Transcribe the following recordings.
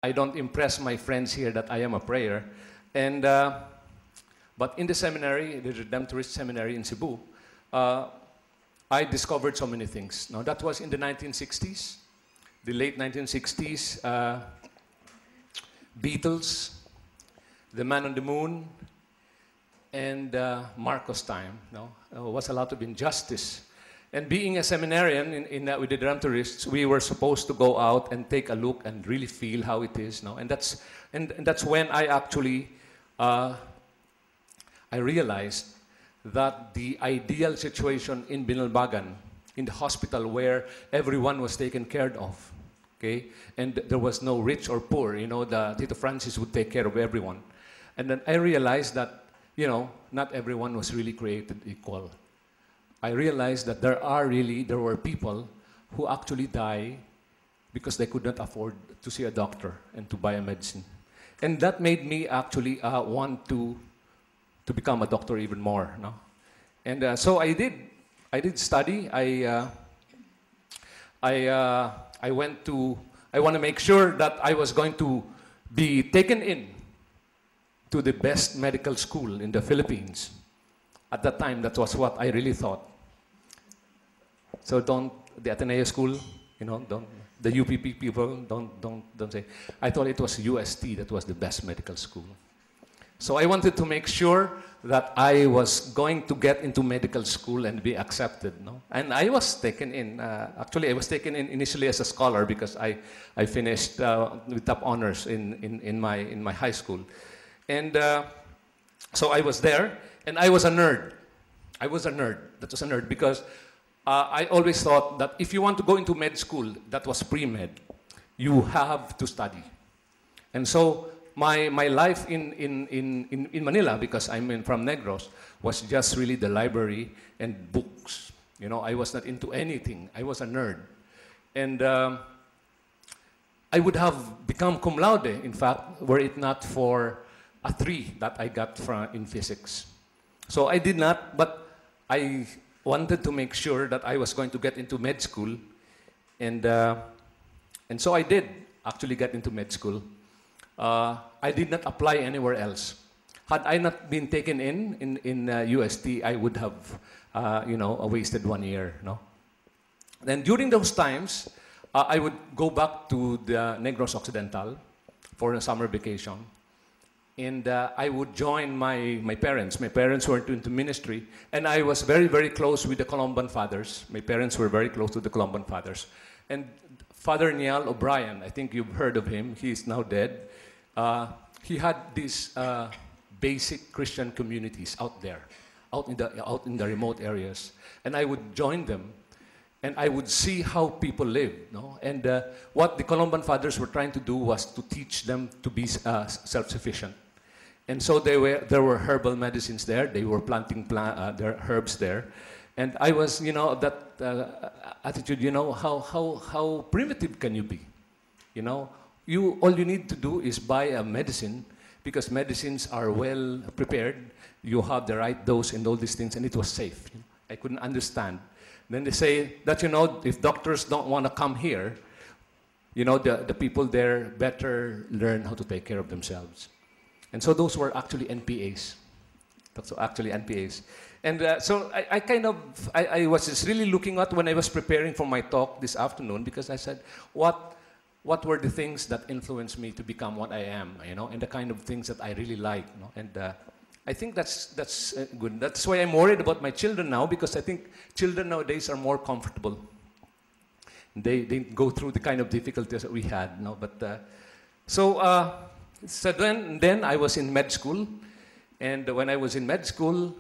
I don't impress my friends here that I am a prayer. And, but in the seminary, the Redemptorist Seminary in Cebu, I discovered so many things. Now, that was in the 1960s, the late 1960s, Beatles, The Man on the Moon, and Marcos time. No? Was a lot of injustice. And being a seminarian with the Redemptorists, we were supposed to go out and take a look and really feel how it is. No? And that's when I actually I realized that the ideal situation in Binalbagan, in the hospital where everyone was taken care of, okay, and there was no rich or poor, you know, the Tito Francis would take care of everyone. And then I realized that, you know, not everyone was really created equal. I realized that there were people who actually die because they could not afford to see a doctor and to buy a medicine. And that made me actually want to become a doctor even more. No? And so I did study. I want to make sure that I was going to be taken in to the best medical school in the Philippines. At that time, that was what I really thought. So the Ateneo school, you know, the UPP people, don't say. I thought it was UST that was the best medical school. So I wanted to make sure that I was going to get into medical school and be accepted, no? And I was taken in. Actually, I was taken in initially as a scholar because I finished with top honors in my high school, and so I was there, and I was a nerd. I was a nerd. That was a nerd because I always thought that if you want to go into med school, that was pre-med, you have to study. And so my life in Manila, because I'm from Negros, was just really the library and books. You know, I was not into anything. I was a nerd. And I would have become cum laude, in fact, were it not for a 3 that I got in physics. So I did not, but I wanted to make sure that I was going to get into med school. And so I did actually get into med school. I did not apply anywhere else. Had I not been taken in UST, I would have, you know, wasted 1 year. No? Then during those times, I would go back to the Negros Occidental for a summer vacation. And I would join my parents. My parents were into ministry. And I was very, very close with the Columban fathers. My parents were very close to the Columban fathers. And Father Niall O'Brien, I think you've heard of him. He is now dead. He had these basic Christian communities out there, out in the remote areas. And I would join them. And I would see how people live. No? And what the Columban fathers were trying to do was to teach them to be self-sufficient. And so there were herbal medicines there. They were planting their herbs there. And I was, you know, that attitude, you know, how primitive can you be? You know, all you need to do is buy a medicine because medicines are well prepared. You have the right dose and all these things, and it was safe. You know? I couldn't understand. Then they say that, you know, if doctors don't want to come here, you know, the people there better learn how to take care of themselves. And so those were actually NPAs. That's actually NPAs. And so I was just really looking at when I was preparing for my talk this afternoon because I said, what were the things that influenced me to become what I am, you know, and the kind of things that I really like, you know? And I think that's good. That's why I'm worried about my children now because I think children nowadays are more comfortable. They go through the kind of difficulties that we had, no? But so then I was in med school, and when I was in med school,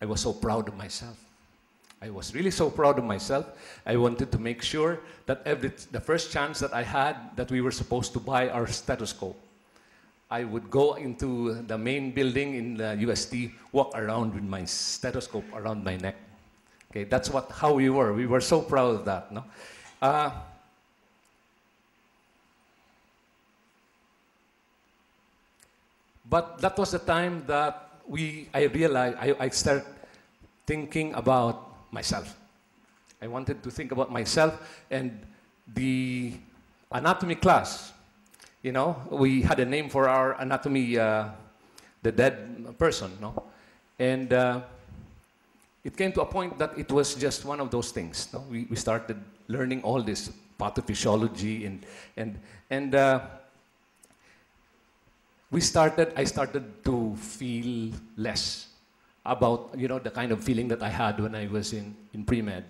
I was so proud of myself. I was really so proud of myself. I wanted to make sure that the first chance that I had that we were supposed to buy our stethoscope, I would go into the main building in the UST, walk around with my stethoscope around my neck. Okay, that's how we were. We were so proud of that, no? But that was the time that I realized, I started thinking about myself. I wanted to think about myself, and the anatomy class you know, we had a name for our anatomy, the dead person, no? And it came to a point that it was just one of those things. No? We started learning all this pathophysiology and I started to feel less about, you know, the kind of feeling that I had when I was in pre-med.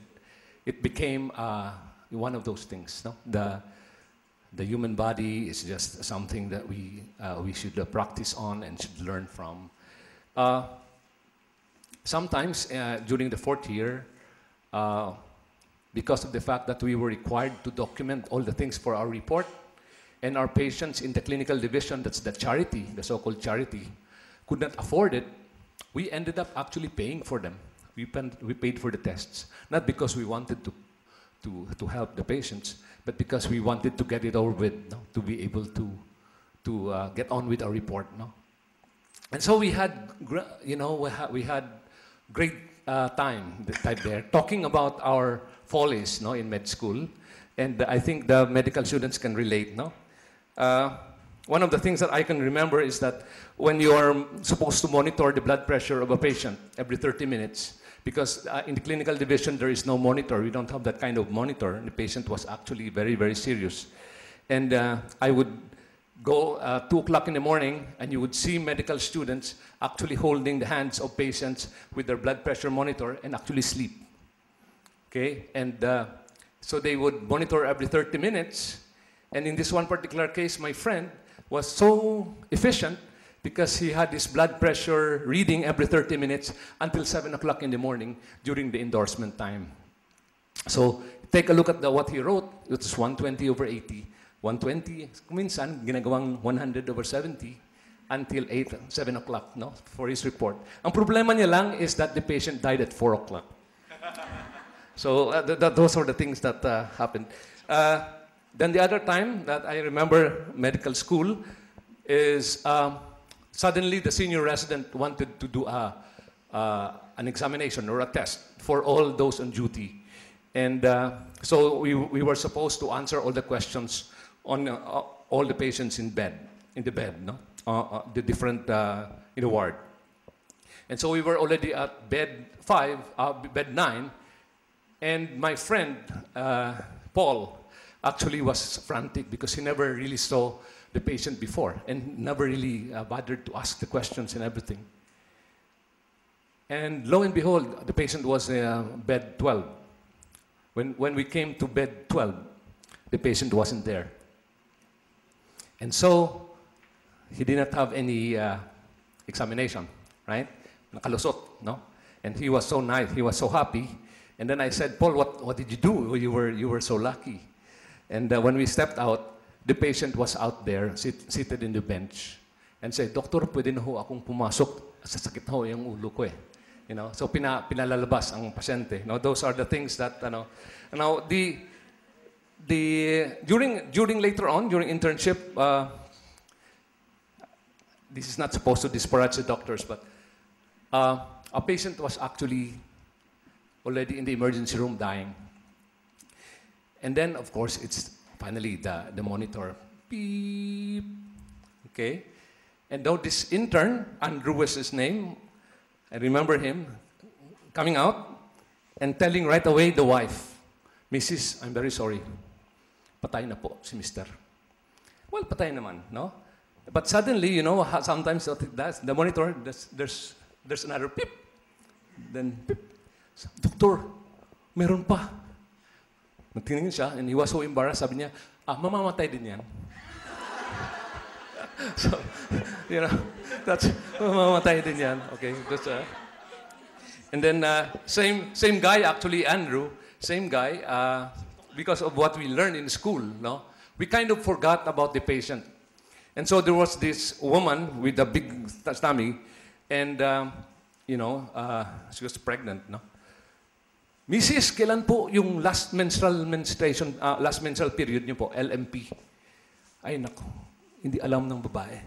It became one of those things. No? The human body is just something that we should practice on and should learn from. Sometimes during the 4th year, because of the fact that we were required to document all the things for our report, and our patients in the clinical division, that's the charity, the so-called charity, could not afford it, we ended up actually paying for them. We paid for the tests, not because we wanted to help the patients, but because we wanted to get it over with, no? To be able to get on with our report. No? And so we had, you know, we had great time there talking about our follies, no, in med school, and I think the medical students can relate. No, one of the things that I can remember is that when you are supposed to monitor the blood pressure of a patient every 30 minutes, because in the clinical division there is no monitor, we don't have that kind of monitor, and the patient was actually very, very serious, and I would go 2 o'clock in the morning, and you would see medical students actually holding the hands of patients with their blood pressure monitor and actually sleep. Okay, and so they would monitor every 30 minutes, and in this one particular case, my friend was so efficient because he had his blood pressure reading every 30 minutes until 7 o'clock in the morning during the endorsement time. So take a look at what he wrote. It was 120/80. 120, minsan, ginagawang 100/70 until 7 o'clock, no, for his report. Ang problema niya lang is that the patient died at 4 o'clock. So those are the things that happened. Then the other time that I remember medical school is suddenly the senior resident wanted to do an examination or a test for all those on duty. And so we were supposed to answer all the questions on all the patients in the bed, no? The different, in the ward. And so we were already at bed 9, and my friend, Paul, actually was frantic because he never really saw the patient before and never really bothered to ask the questions and everything. And lo and behold, the patient was bed 12. When we came to bed 12, the patient wasn't there. And so, he did not have any examination, right? Nakalusot, no? And he was so nice, he was so happy. And then I said, Paul, what did you do? You were so lucky. And when we stepped out, the patient was out there, seated in the bench. And said, Doctor, pwede na ho akong pumasok. Sasakit ho yung ulo ko eh. You know, so pinalalabas ang pasyente. No, those are the things that, now during later on, during internship, this is not supposed to disparage the doctors, but a patient was actually already in the emergency room dying. And then, of course, it's finally the monitor. Beep. Okay? And now this intern, Andrew was his name, I remember him coming out and telling right away the wife, Mrs., I'm very sorry. Patay na po si Mr. Well, patay naman, no? But suddenly, you know, sometimes the monitor, there's another beep. Then, beep. Doctor, meron pa. Nagtingin siya, and he was so embarrassed. Sabi niya, mamamatay din yan. So, you know, that's, mamamatay din yan. Okay, that's, and then, same guy, actually, Andrew, same guy, because of what we learned in school, no? We kind of forgot about the patient. And so there was this woman with a big tummy, and, you know, she was pregnant, no? Mrs., kailan po yung last menstrual period niyo po, LMP? Ay, nako, hindi alam ng babae.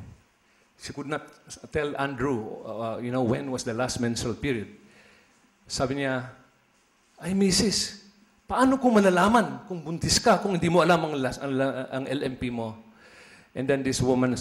She could not tell Andrew, you know, when was the last menstrual period. Sabi niya, ay, Mrs., paano ko malalaman kung buntis ka, kung hindi mo alam ang LMP mo? And then this woman